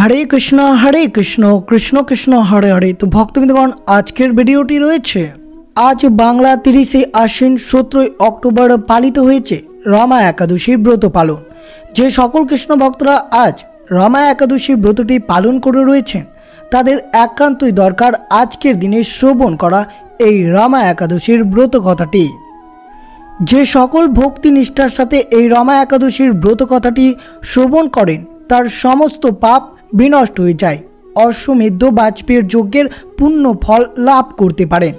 हरे कृष्ण कृष्ण कृष्ण हरे हरे। तो भक्तबृंदगण आजकेर भिडियोटी रयेछे आज बांगला 30 आश्विन 17 अक्टोबर पालित हयेछे रमा एकादशीर व्रत पालन। जे सकल कृष्ण भक्तरा आज रमा एकादशीर व्रतटी पालन करे रयेछेन तादेर एकान्तई दरकार आजकेर दिने श्रवण करा एई रमा एकादशीर व्रत कथाटी। जे सकल भक्ति निष्ठार साथे एई रमा एकादशीर व्रत कथाटी श्रवण करें तार समस्त पाप विनष्ट हो जाए। अश्वमेध वाजपेयीर यज्ञेर पुण्य फल लाभ करते पारेन।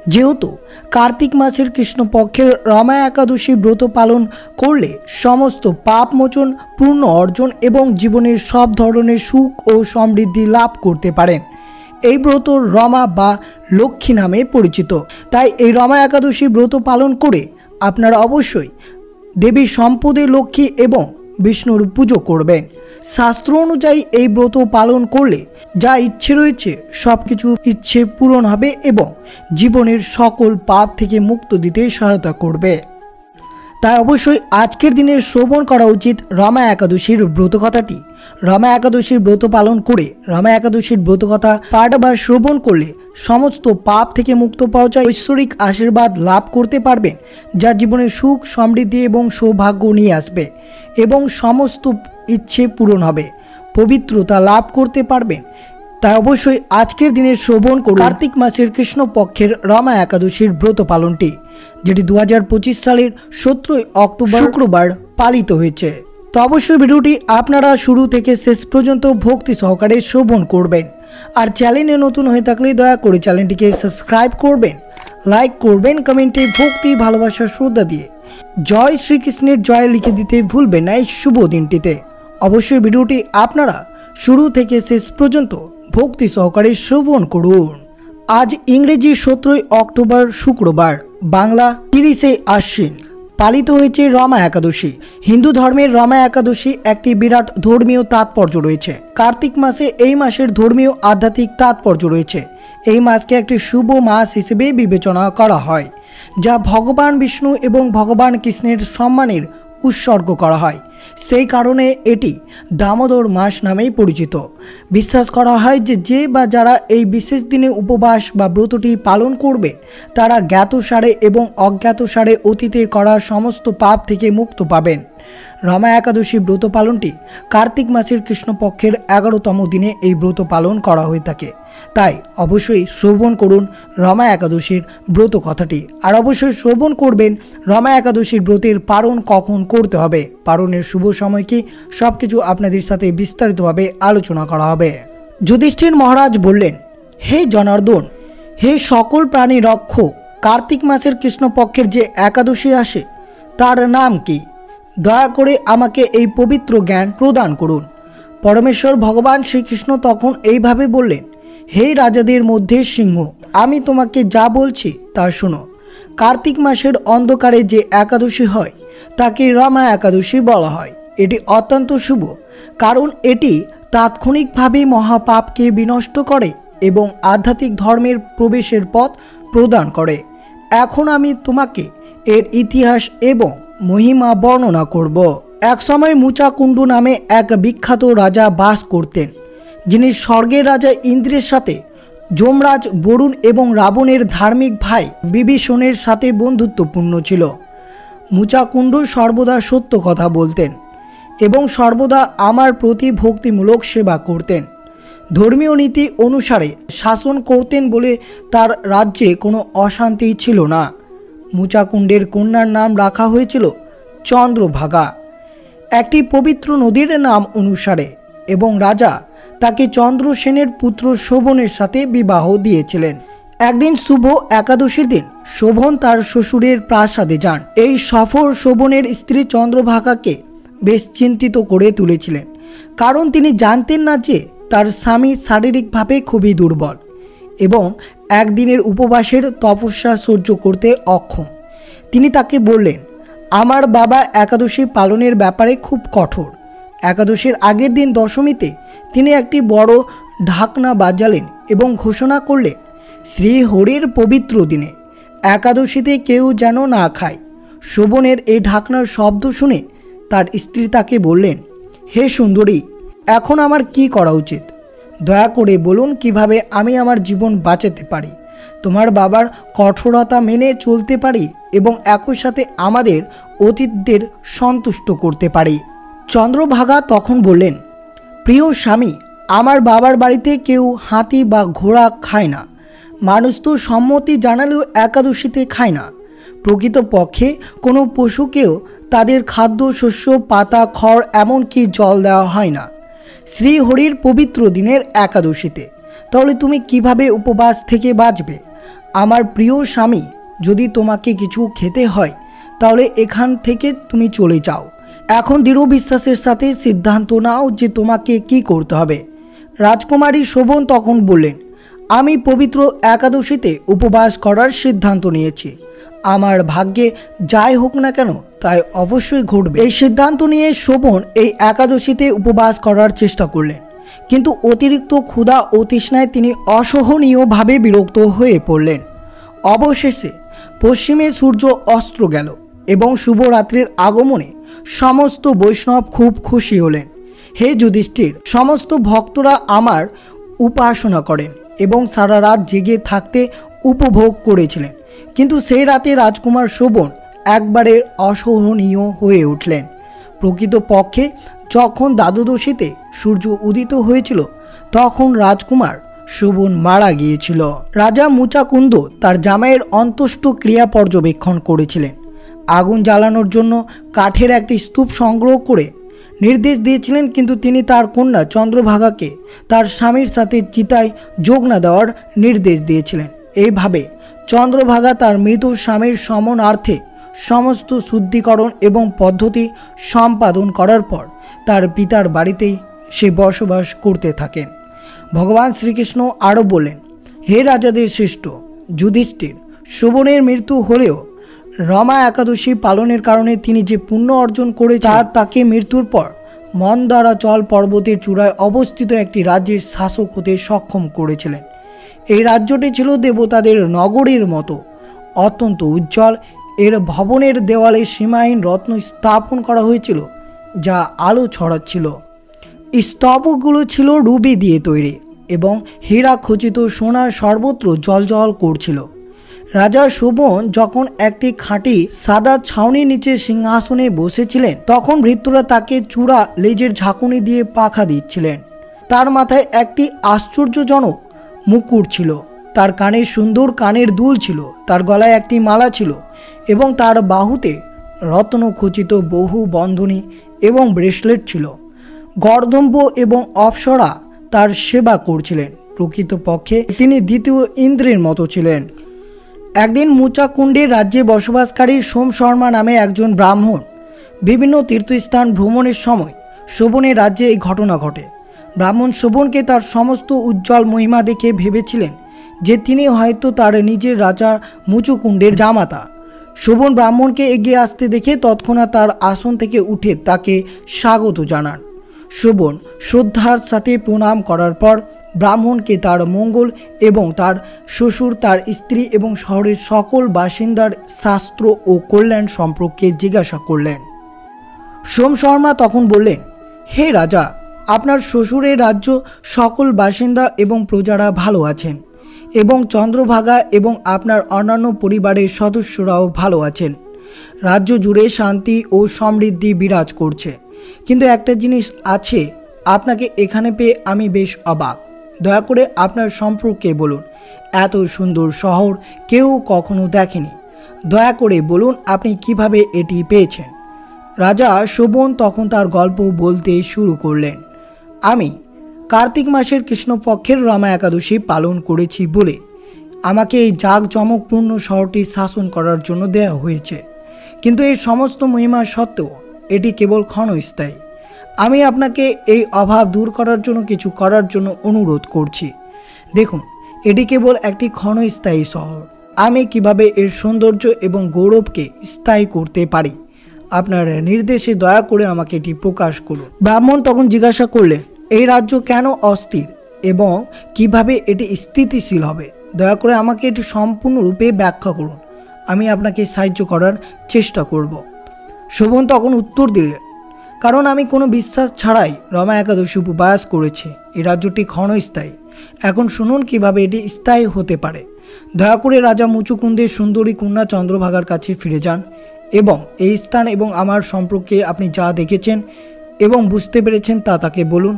जेहेतु कार्तिक मासेर कृष्ण पक्षेर रमा एकादशी व्रत पालन करले समस्त पाप मोचन पूर्ण अर्जन एवं जीवनेर सब धरनेर सुख और समृद्धि लाभ करते पारेन। এই ব্রত रमा বা লক্ষ্মী নামে পরিচিত। তাই এই रमा एकादशी व्रत पालन করে আপনারা অবশ্যই দেবী সম্পদের লক্ষ্মী এবং বিষ্ণুর পুজো করবেন। शास्त्र अनुयायी এই ব্রত পালন করলে যা ইচ্ছে রয়েছে সবকিছু ইচ্ছে পূরণ হবে এবং জীবনের সকল পাপ থেকে মুক্ত দিতে সহায়তা করবে। তাই অবশ্যই আজকের দিনে শ্রবণ করা উচিত रमा একাদশীর ব্রত কথাটি। रमा একাদশীর ব্রত পালন করে रमा একাদশীর ব্রত কথা পাঠ বা শ্রবণ করলে সমস্ত পাপ থেকে মুক্ত পাওয়া যায়, ঐশ্বরিক আশীর্বাদ লাভ করতে পারবেন যা জীবনে সুখ সমৃদ্ধি এবং সৌভাগ্য নিয়ে আসবে এবং সমস্ত ইচ্ছে পূরণ হবে, পবিত্রতা লাভ করতে পারবেন। তাই অবশ্যই আজকের দিনে শ্রবণ করুন কার্তিক মাসের কৃষ্ণ পক্ষের रमा একাদশীর ব্রত পালনটি, যেটি 2025 সালের 17 অক্টোবর শুক্রবার পালিত হয়েছে। তো অবশ্যই ভিডিওটি আপনারা শুরু থেকে শেষ পর্যন্ত ভক্তি সহকারে শ্রবণ করবেন। আর চ্যানেলে নতুন হয়ে থাকলে দয়া করে চ্যানেলটিকে সাবস্ক্রাইব করবেন, লাইক করবেন, কমেন্টে ভক্তি ভালোবাসা শ্রদ্ধা দিয়ে জয় শ্রীকৃষ্ণের জয় লিখে দিতে ভুলবেন না এই শুভ দিনটিতে। অবশ্যই ভিডিওটি আপনারা শুরু থেকে শেষ পর্যন্ত ভক্তি সহকারে শ্রবণ করুন। আজ ইংরেজি 17 অক্টোবর শুক্রবার, বাংলা 30 আশ্বিন পালিত হয়েছে रमा একাদশী। হিন্দু ধর্মের रमा একাদশী একটি বিরাট ধর্মীয় তাৎপর্য রয়েছে। কার্তিক মাসে এই মাসের ধর্মীয় আধ্যাত্মিক তাৎপর্য রয়েছে। এই মাসকে একটি শুভ মাস হিসেবে বিবেচনা করা হয় যা ভগবান বিষ্ণু এবং ভগবান কৃষ্ণের সম্মানের উৎসর্গ করা হয়। সেই কারণে এটি দামোদর মাস নামেই পরিচিত। বিশ্বাস করা হয় যে যে বা যারা এই বিশেষ দিনে উপবাস বা ব্রতটি পালন করবে তারা জ্ঞাতসারে এবং অজ্ঞাতসারে অতীতে করা সমস্ত পাপ থেকে মুক্ত পাবেন। रमा একাদশী ব্রত পালনটি কার্তিক মাসের কৃষ্ণপক্ষের 11তম দিনে এই ব্রত পালন করা হয়ে থাকে। তাই অবশ্যই শ্রবণ করুন रमा একাদশীর ব্রত কথাটি। আর অবশ্যই শ্রবণ করবেন रमा একাদশীর ব্রতের পালন কখন করতে হবে, পালনের শুভ সময় কি, সব কিছু আপনাদের সাথে বিস্তারিতভাবে আলোচনা করা হবে। যুধিষ্ঠির মহারাজ বললেন, হে জনার্দন, হে সকল প্রাণী রক্ষক, কার্তিক মাসের কৃষ্ণপক্ষের যে একাদশী আসে তার নাম কি? দয়া করে আমাকে এই পবিত্র জ্ঞান প্রদান করুন। পরমেশ্বর ভগবান শ্রীকৃষ্ণ তখন এইভাবে বললেন, হে রাজাদের মধ্যে সিংহ, আমি তোমাকে যা বলছি তা শোনো। কার্তিক মাসের অন্ধকারে যে একাদশী হয় তাকে रमा একাদশী বলা হয়। এটি অত্যন্ত শুভ কারণ এটি তাৎক্ষণিকভাবে মহাপাপকে বিনষ্ট করে এবং আধ্যাত্মিক ধর্মের প্রবেশের পথ প্রদান করে। এখন আমি তোমাকে এর ইতিহাস এবং মহিমা বর্ণনা করব। এক সময় মুচাকুণ্ডু নামে এক বিখ্যাত রাজা বাস করতেন, যিনি স্বর্গের রাজা ইন্দ্রের সাথে যমরাজ বরুণ এবং রাবণের ধার্মিক ভাই বিভীষণের সাথে বন্ধুত্বপূর্ণ ছিল। মুচাকুণ্ডু সর্বদা সত্য কথা বলতেন এবং সর্বদা আমার প্রতি ভক্তিমূলক সেবা করতেন। ধর্মীয় নীতি অনুসারে শাসন করতেন বলে তার রাজ্যে কোনো অশান্তি ছিল না। মুচাকুণ্ডের কন্যার নাম রাখা হয়েছিল চন্দ্রভাগা, একটি পবিত্র নদীর নাম অনুসারে, এবং রাজা তাকে চন্দ্রসেনের পুত্র শোভনের সাথে বিবাহ দিয়েছিলেন। একদিন শুভ একাদশীর দিন শোভন তার শ্বশুরের প্রাসাদে যান। এই সফর শোভনের স্ত্রী চন্দ্রভাগাকে বেশ চিন্তিত করে তুলেছিলেন, কারণ তিনি জানতেন না যে তার স্বামী শারীরিকভাবে খুবই দুর্বল এবং একদিনের উপবাসের তপস্যা সহ্য করতে অক্ষম। তিনি তাকে বললেন, আমার বাবা একাদশী পালনের ব্যাপারে খুব কঠোর। একাদশীর আগের দিন দশমীতে তিনি একটি বড় ঢাকনা বাজালেন এবং ঘোষণা করলেন, শ্রী হরির পবিত্র দিনে একাদশীতে কেউ যেন না খায়। শোভনের এই ঢাকনার শব্দ শুনে তার স্ত্রী তাকে বললেন, হে সুন্দরী, এখন আমার কি করা উচিত? দয়া করে বলুন কিভাবে আমি আমার জীবন বাঁচাতে পারি, তোমার বাবার কঠোরতা মেনে চলতে পারি এবং একই সাথে আমাদের অতীতদের সন্তুষ্ট করতে পারি। চন্দ্রভাগা তখন বললেন, প্রিয় স্বামী, আমার বাবার বাড়িতে কেউ হাতি বা ঘোড়া খায় না। মানুষ তো সম্মতি জানালেও একাদশীতে খায় না। প্রকৃতপক্ষে কোনো পশুকেও তাদের খাদ্য, শস্য, পাতা, খড়, এমনকি জল দেওয়া হয় না শ্রীহরির পবিত্র দিনের একাদশীতে। তাহলে তুমি কিভাবে উপবাস থেকে বাঁচবে? আমার প্রিয় স্বামী, যদি তোমাকে কিছু খেতে হয় তাহলে এখান থেকে তুমি চলে যাও। এখন দৃঢ় বিশ্বাসের সাথে সিদ্ধান্ত নাও যে তোমাকে কি করতে হবে। রাজকুমারী শোভন তখন বললেন, আমি পবিত্র একাদশীতে উপবাস করার সিদ্ধান্ত নিয়েছি। আমার ভাগ্যে যাই হোক না কেন তাই অবশ্যই ঘটবে। এই সিদ্ধান্ত নিয়ে শোভন এই একাদশীতে উপবাস করার চেষ্টা করলেন, কিন্তু অতিরিক্ত ক্ষুধা ও তৃষ্ণায় তিনি অসহনীয়ভাবে বিরক্ত হয়ে পড়লেন। অবশেষে পশ্চিমে সূর্য অস্ত গেল এবং শুভরাত্রির আগমনে সমস্ত বৈষ্ণব খুব খুশি হলেন। হে যুধিষ্ঠির, সমস্ত ভক্তরা আমার উপাসনা করেন এবং সারা রাত জেগে থাকতে উপভোগ করেছিলেন, কিন্তু সেই রাতে রাজকুমার শোভন একবারে অসহনীয় হয়ে উঠলেন। প্রকৃতপক্ষে যখন দ্বাদশীতে সূর্য উদিত হয়েছিল তখন রাজকুমার শোভন মারা গিয়েছিল। রাজা মুচাকুন্দ তার জামাইয়ের অন্ত্যেষ্টি ক্রিয়া পর্যবেক্ষণ করেছিলেন। আগুন জ্বালানোর জন্য কাঠের একটি স্তূপ সংগ্রহ করে নির্দেশ দিয়েছিলেন, কিন্তু তিনি তার কন্যা চন্দ্রভাগাকে তার স্বামীর সাথে চিতায় যোগ না দেওয়ার নির্দেশ দিয়েছিলেন। এইভাবে চন্দ্রভাগা তার মৃত স্বামীর সমনার্থে সমস্ত শুদ্ধিকরণ এবং পদ্ধতি সম্পাদন করার পর তার পিতার বাড়িতেই সে বসবাস করতে থাকেন। ভগবান শ্রীকৃষ্ণ আরও বললেন, হে রাজাদের শ্রেষ্ঠ যুধিষ্ঠির, শোভনের মৃত্যু হলেও রমা একাদশী পালনের কারণে তিনি যে পুণ্য অর্জন করেছেন তাকে মৃত্যুর পর মন্দারাচল পর্বতের চূড়ায় অবস্থিত একটি রাজ্যের শাসক হতে সক্ষম করেছিলেন। এই রাজ্যটি ছিল দেবতাদের নগরীর মতো অত্যন্ত উজ্জ্বল। এর ভবনের দেওয়ালে সীমাহীন রত্ন স্থাপন করা হয়েছিল যা আলো ছড়াচ্ছিল। স্তবকগুলো ছিল রুবি দিয়ে তৈরি এবং হীরা খচিত সোনা সর্বত্র জ্বলজ্বল করছিল। রাজা শোভন যখন একটি খাঁটি সাদা ছাউনির নিচে সিংহাসনে বসেছিলেন তখন ভৃত্যরা তাকে চূড়া লেজের ঝাঁকুনি দিয়ে পাখা দিচ্ছিলেন। তার মাথায় একটি আশ্চর্যজনক মুকুট ছিল, তার কানে সুন্দর কানের দুল ছিল, তার গলায় একটি মালা ছিল এবং তার বাহুতে রত্নখচিত বহু বন্ধনী এবং ব্রেসলেট ছিল। গর্দম্ব এবং অপ্সরা তার সেবা করছিলেন। প্রকৃতপক্ষে তিনি দ্বিতীয় ইন্দ্রের মতো ছিলেন। একদিন মুচাকুণ্ডের রাজ্যে বসবাসকারী সোম শর্মা নামে একজন ব্রাহ্মণ বিভিন্ন তীর্থস্থান ভ্রমণের সময় শোভনের রাজ্যে এই ঘটনা ঘটে। ব্রাহ্মণ শোভনকে তার সমস্ত উজ্জ্বল মহিমা দেখে ভেবেছিলেন যে তিনি হয়তো তার নিজের রাজা মুচুকুণ্ডের জামাতা। শোভন ব্রাহ্মণকে এগিয়ে আসতে দেখে তৎক্ষণাৎ তার আসন থেকে উঠে তাকে স্বাগত জানান। শোভন শ্রদ্ধার সাথে প্রণাম করার পর ব্রাহ্মণকে তার মঙ্গল এবং তার শ্বশুর, তার স্ত্রী এবং শহরের সকল বাসিন্দার শাস্ত্র ও কল্যাণ সম্পর্কে জিজ্ঞাসা করলেন। সোম শর্মা তখন বললেন, হে রাজা, আপনার শ্বশুরের রাজ্য সকল বাসিন্দা এবং প্রজারা ভালো আছেন এবং চন্দ্রভাগা এবং আপনার অন্যান্য পরিবারের সদস্যরাও ভালো আছেন। রাজ্য জুড়ে শান্তি ও সমৃদ্ধি বিরাজ করছে, কিন্তু একটা জিনিস আছে, আপনাকে এখানে পেয়ে আমি বেশ অবাক। দয়া করে আপনার সম্পর্কে বলুন। এত সুন্দর শহর কেউ কখনো দেখেনি। দয়া করে বলুন আপনি কিভাবে এটি পেয়েছেন। রাজা শোভন তখন তার গল্প বলতে শুরু করলেন। আমি কার্তিক মাসের কৃষ্ণপক্ষের রমা একাদশী পালন করেছি বলে আমাকে এই জাঁকজমকপূর্ণ শহরটি শাসন করার জন্য দেওয়া হয়েছে, কিন্তু এই সমস্ত মহিমা সত্ত্বেও এটি কেবল ক্ষণস্থায়ী। আমি আপনাকে এই অভাব দূর করার জন্য কিছু করার জন্য অনুরোধ করছি। দেখুন, এটি কেবল একটি ক্ষণস্থায়ী শহর। আমি কিভাবে এর সৌন্দর্য এবং গৌরবকে স্থায়ী করতে পারি, আপনার নির্দেশে দয়া করে আমাকে এটি প্রকাশ করুন। ব্রাহ্মণ তখন জিজ্ঞাসা করলেন, এই রাজ্য কেন অস্থির এবং কিভাবে এটি স্থিতিশীল হবে? দয়া করে আমাকে এটি সম্পূর্ণরূপে ব্যাখ্যা করুন, আমি আপনাকে সাহায্য করার চেষ্টা করব। শোভন তখন উত্তর দিলেন, কারণ আমি কোনো বিশ্বাস ছাড়াই রমা একাদশী উপবাস করেছি। এই রাজ্যটি ক্ষণস্থায়ী। এখন শুনুন কিভাবে এটি স্থায়ী হতে পারে। দয়া করে রাজা মুচুকুন্দের সুন্দরী কন্যা চন্দ্রভাগার কাছে ফিরে যান এবং এই স্থান এবং আমার সম্পর্কে আপনি যা দেখেছেন এবং বুঝতে পেরেছেন তা তাকে বলুন।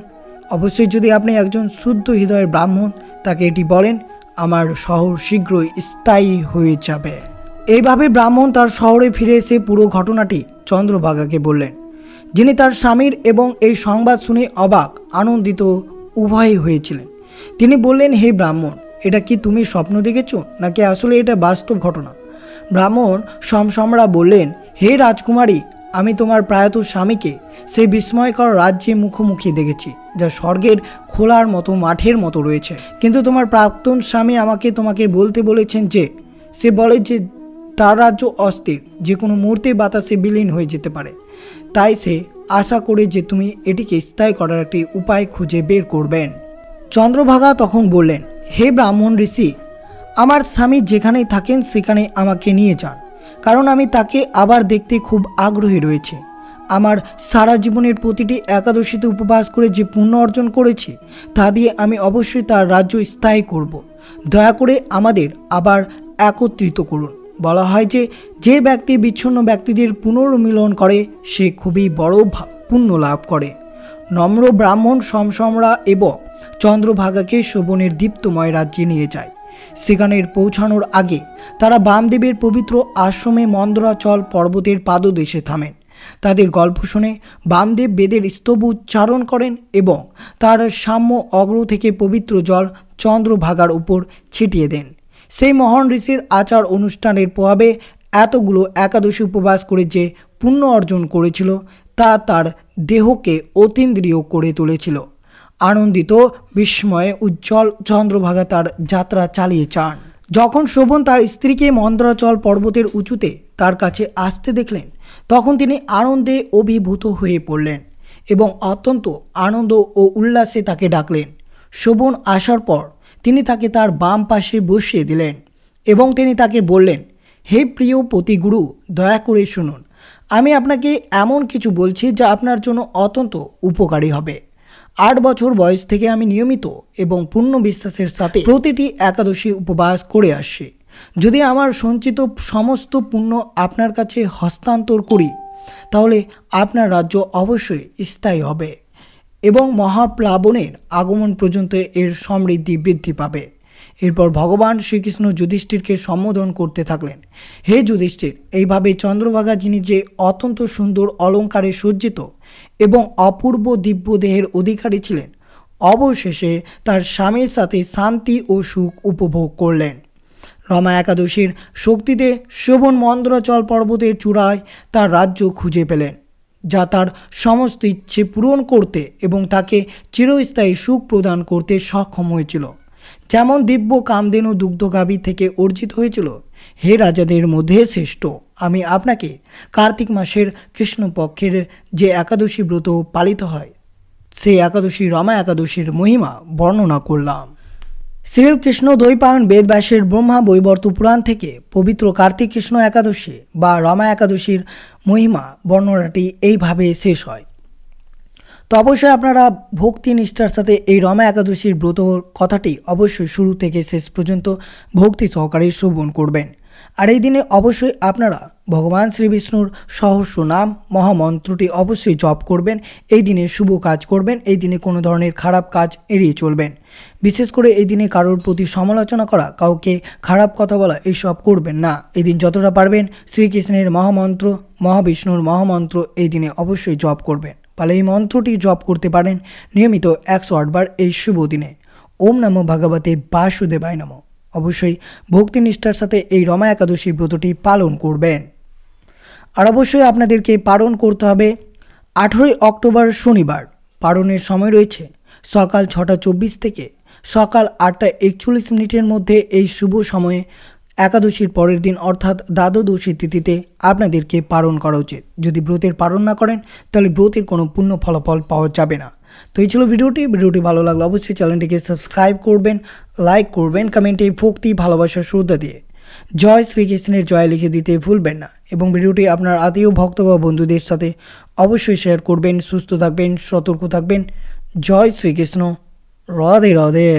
অবশ্যই যদি আপনি একজন শুদ্ধ হৃদয়ের ব্রাহ্মণ তাকে এটি বলেন, আমার শহর শীঘ্রই স্থায়ী হয়ে যাবে। এইভাবে ব্রাহ্মণ তার শহরে ফিরে এসে পুরো ঘটনাটি চন্দ্রভাগাকে বললেন, যিনি তার স্বামীর এবং এই সংবাদ শুনে অবাক আনন্দিত উভয়ই হয়েছিলেন। তিনি বললেন, হে ব্রাহ্মণ, এটা কি তুমি স্বপ্ন দেখেছ নাকি আসলে এটা বাস্তব ঘটনা? ব্রাহ্মণ সমসমরা বললেন, হে রাজকুমারী, আমি তোমার প্রয়াত স্বামীকে সেই বিস্ময়কর রাজ্যে মুখোমুখি দেখেছি যা স্বর্গের খোলার মতো মাঠের মতো রয়েছে। কিন্তু তোমার প্রাক্তন স্বামী আমাকে তোমাকে বলতে বলেছেন যে সে বলে যে তার রাজ্য অস্থির, যে কোনো মুহূর্তে বাতাসে বিলীন হয়ে যেতে পারে। তাই সে আশা করে যে তুমি এটিকে স্থায়ী করার একটি উপায় খুঁজে বের করবেন। চন্দ্রভাগা তখন বললেন, হে ব্রাহ্মণ ঋষি, আমার স্বামী যেখানেই থাকেন সেখানে আমাকে নিয়ে যান, কারণ আমি তাকে আবার দেখতে খুব আগ্রহী রয়েছে। আমার সারা জীবনের প্রতিটি একাদশীতে উপবাস করে যে পুণ্য অর্জন করেছি তা দিয়ে আমি অবশ্যই তার রাজ্য স্থায়ী করব। দয়া করে আমাদের আবার একত্রিত করুন। বলা হয় যে যে ব্যক্তি বিচ্ছিন্ন ব্যক্তিদের পুনর্মিলন করে সে খুবই বড় পুণ্য লাভ করে। নম্র ব্রাহ্মণ সমসমরা এবং চন্দ্রভাগাকে শোভনের দীপ্তময় রাজ্যে নিয়ে যায়। সেখানে পৌঁছানোর আগে তারা বামদেবের পবিত্র আশ্রমে মন্দ্রাচল পর্বতের পাদদেশে থামেন। তাদের গল্প শুনে বামদেব বেদের স্তব উচ্চারণ করেন এবং তার সাম্য অগ্র থেকে পবিত্র জল চন্দ্রভাগার উপর ছিটিয়ে দেন। সেই মহান ঋষির আচার অনুষ্ঠানের প্রভাবে এতগুলো একাদশী উপবাস করে যে পুণ্য অর্জন করেছিল তা তার দেহকে অতীন্দ্রিয় করে তুলেছিল। আনন্দিত বিস্ময়ে উজ্জ্বল চন্দ্রভাগা তার যাত্রা চালিয়ে যান। যখন শোভন তার স্ত্রীকে মন্দ্রাচল পর্বতের উঁচুতে তার কাছে আসতে দেখলেন তখন তিনি আনন্দে অভিভূত হয়ে পড়লেন এবং অত্যন্ত আনন্দ ও উল্লাসে তাকে ডাকলেন। শোভন আসার পর তিনি তাকে তার বাম পাশে বসিয়ে দিলেন এবং তিনি তাকে বললেন, হে প্রিয় পতিগুরু, দয়া করে শুনুন। আমি আপনাকে এমন কিছু বলছি যা আপনার জন্য অত্যন্ত উপকারী হবে। 8 বছর বয়স থেকে আমি নিয়মিত এবং পূর্ণ বিশ্বাসের সাথে প্রতিটি একাদশী উপবাস করে আসছি। যদি আমার সঞ্চিত সমস্ত পুণ্য আপনার কাছে হস্তান্তর করি তাহলে আপনার রাজ্য অবশ্যই স্থায়ী হবে এবং মহাপ্লাবনের আগমন পর্যন্ত এর সমৃদ্ধি বৃদ্ধি পাবে। এরপর ভগবান শ্রীকৃষ্ণ যুধিষ্ঠিরকে সম্বোধন করতে থাকলেন, হে যুধিষ্ঠির, এইভাবে চন্দ্রভাগা, যিনি যে অত্যন্ত সুন্দর অলঙ্কারে সজ্জিত এবং অপূর্ব দিব্য দেহের অধিকারী ছিলেন, অবশেষে তার স্বামীর সাথে শান্তি ও সুখ উপভোগ করলেন। রমা একাদশীর শক্তিতে শোভন মন্দ্রাচল পর্বতের চূড়ায় তার রাজ্য খুঁজে পেলেন, যা তার সমস্ত ইচ্ছে পূরণ করতে এবং তাকে চিরস্থায়ী সুখ প্রদান করতে সক্ষম হয়েছিল, যেমন দিব্য কামধেনু দুগ্ধগাভী থেকে অর্জিত হয়েছিল। হে রাজাদের মধ্যে শ্রেষ্ঠ, আমি আপনাকে কার্তিক মাসের কৃষ্ণপক্ষের যে একাদশী ব্রত পালিত হয় সেই একাদশী রমা একাদশীর মহিমা বর্ণনা করলাম। শ্রীকৃষ্ণ দ্বৈপায়ন বেদব্যাসের ব্রহ্মা বৈবর্ত পুরাণ থেকে পবিত্র কার্তিক কৃষ্ণ একাদশী বা রমা একাদশীর মহিমা বর্ণনাটি এইভাবে শেষ হয়। তো অবশ্যই আপনারা ভক্তি নিষ্ঠার সাথে এই রমা একাদশীর ব্রত কথাটি অবশ্যই শুরু থেকে শেষ পর্যন্ত ভক্তি সহকারে শ্রবণ করবেন। আর এই দিনে অবশ্যই আপনারা ভগবান শ্রীবিষ্ণুর সহস্র নাম মহামন্ত্রটি অবশ্যই জপ করবেন। এই দিনে শুভ কাজ করবেন। এই দিনে কোনো ধরনের খারাপ কাজ এড়িয়ে চলবেন। বিশেষ করে এই দিনে কারোর প্রতি সমালোচনা করা, কাউকে খারাপ কথা বলা এইসব করবেন না। এই দিন যতটা পারবেন শ্রীকৃষ্ণের মহামন্ত্র, মহাবিষ্ণুর মহামন্ত্র এই দিনে অবশ্যই জপ করবেন। তাহলে এই মন্ত্রটি জপ করতে পারেন নিয়মিত 108 বার এই শুভ দিনে। ওম নমো ভগবতে বাসুদেবায় নমঃ। অবশ্যই ভক্তিনিষ্ঠার সাথে এই রমা একাদশীর ব্রতটি পালন করবেন। আর অবশ্যই আপনাদেরকে পালন করতে হবে 18 অক্টোবর শনিবার। পালনের সময় রয়েছে সকাল 6টা 24 থেকে সকাল 8টা 41 মধ্যে। এই শুভ সময়ে একাদশীর পরের দিন অর্থাৎ দ্বাদশী তিথিতে আপনাদেরকে পালন করা উচিত। যদি ব্রতের পালন না করেন তাহলে ব্রতের কোনো পূর্ণ ফলাফল পাওয়া যাবে না। তো এই ছিল ভিডিওটি ভালো লাগলে অবশ্যই চ্যানেলটিকে সাবস্ক্রাইব করবেন, লাইক করবেন, কমেন্টে ভক্তি ভালোবাসা শ্রদ্ধা দিয়ে জয় শ্রীকৃষ্ণের জয় লিখে দিতে ভুলবেন না। এবং ভিডিওটি আপনার আত্মীয় ভক্ত বা বন্ধুদের সাথে অবশ্যই শেয়ার করবেন। সুস্থ থাকবেন, সতর্ক থাকবেন। জয় শ্রীকৃষ্ণ। রাধে রাধে।